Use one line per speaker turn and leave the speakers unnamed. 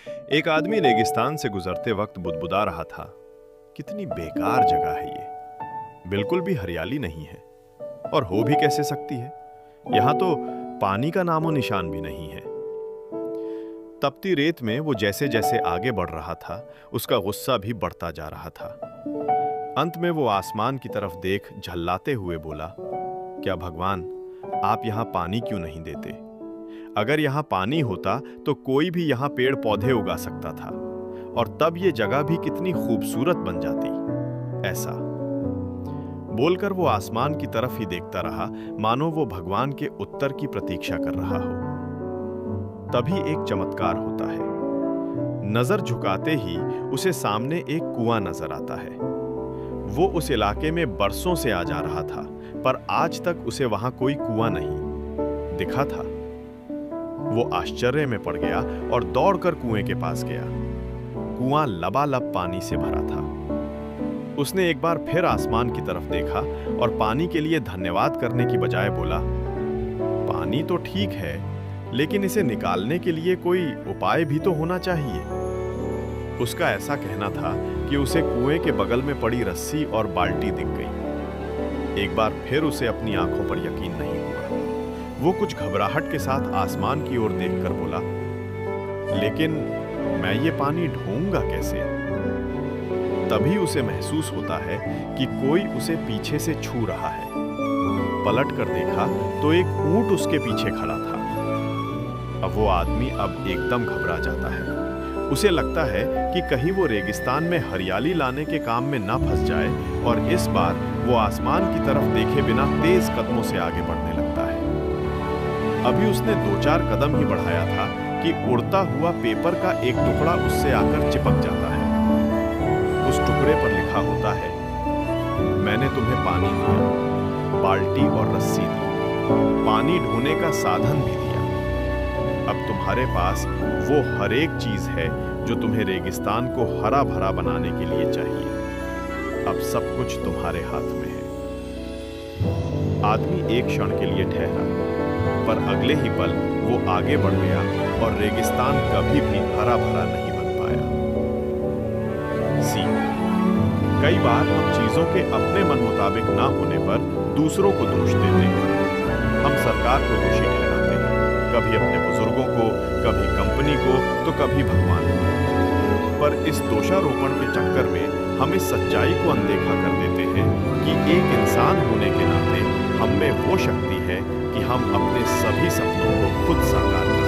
एक आदमी रेगिस्तान से गुजरते वक्त बुदबुदा रहा था, कितनी बेकार जगह है ये। बिल्कुल भी हरियाली नहीं है, और हो भी कैसे सकती है। यहां तो पानी का नामो निशान भी नहीं है। तपती रेत में वो जैसे जैसे आगे बढ़ रहा था, उसका गुस्सा भी बढ़ता जा रहा था। अंत में वो आसमान की तरफ देख झल्लाते हुए बोला, क्या भगवान, आप यहां पानी क्यों नहीं देते? अगर यहां पानी होता तो कोई भी यहां पेड़ पौधे उगा सकता था, और तब ये जगह भी कितनी खूबसूरत बन जाती। ऐसा बोलकर वो आसमान की तरफ ही देखता रहा, मानो वो भगवान के उत्तर की प्रतीक्षा कर रहा हो। तभी एक चमत्कार होता है। नजर झुकाते ही उसे सामने एक कुआं नजर आता है। वो उस इलाके में बरसों से आ जा रहा था, पर आज तक उसे वहां कोई कुआं नहीं दिखा था। वो आश्चर्य में पड़ गया और दौड़कर कुएं के पास गया। कुआं लबालब पानी से भरा था। उसने एक बार फिर आसमान की तरफ देखा और पानी के लिए धन्यवाद करने की बजाय बोला, पानी तो ठीक है, लेकिन इसे निकालने के लिए कोई उपाय भी तो होना चाहिए। उसका ऐसा कहना था कि उसे कुएं के बगल में पड़ी रस्सी और बाल्टी दिख गई। एक बार फिर उसे अपनी आंखों पर यकीन नहीं हुआ। वो कुछ घबराहट के साथ आसमान की ओर देखकर बोला, लेकिन मैं ये पानी ढूंढूंगा कैसे? तभी उसे महसूस होता है कि कोई उसे पीछे से छू रहा है। पलट कर देखा तो एक ऊंट उसके पीछे खड़ा था। अब वो आदमी अब एकदम घबरा जाता है। उसे लगता है कि कहीं वो रेगिस्तान में हरियाली लाने के काम में ना फंस जाए, और इस बार वो आसमान की तरफ देखे बिना तेज कदमों से आगे बढ़ने लगता है। अभी उसने 2-4 कदम ही बढ़ाया था कि उड़ता हुआ पेपर का एक टुकड़ा उससे आकर चिपक जाता है। उस टुकड़े पर लिखा होता है, मैंने तुम्हें पानी दिया, बाल्टी और रस्सी दी, पानी ढोने का साधन भी दिया। अब तुम्हारे पास वो हर एक चीज है जो तुम्हें रेगिस्तान को हरा भरा बनाने के लिए चाहिए। अब सब कुछ तुम्हारे हाथ में है। आदमी एक क्षण के लिए ठहरा, पर अगले ही पल वो आगे बढ़ गया और रेगिस्तान कभी भी हरा भरा नहीं बन पाया। कई बार हम चीजों के अपने मन मुताबिक ना होने पर दूसरों को दोष देते हैं। हम सरकार को दोषी ठहराते हैं, कभी अपने बुजुर्गों को, कभी कंपनी को, तो कभी भगवान को। पर इस दोषारोपण के चक्कर में हम इस सच्चाई को अनदेखा कर देते हैं कि एक इंसान होने के नाते हम में वो शक्ति है कि हम अपने सभी सपनों को खुद साकार करें।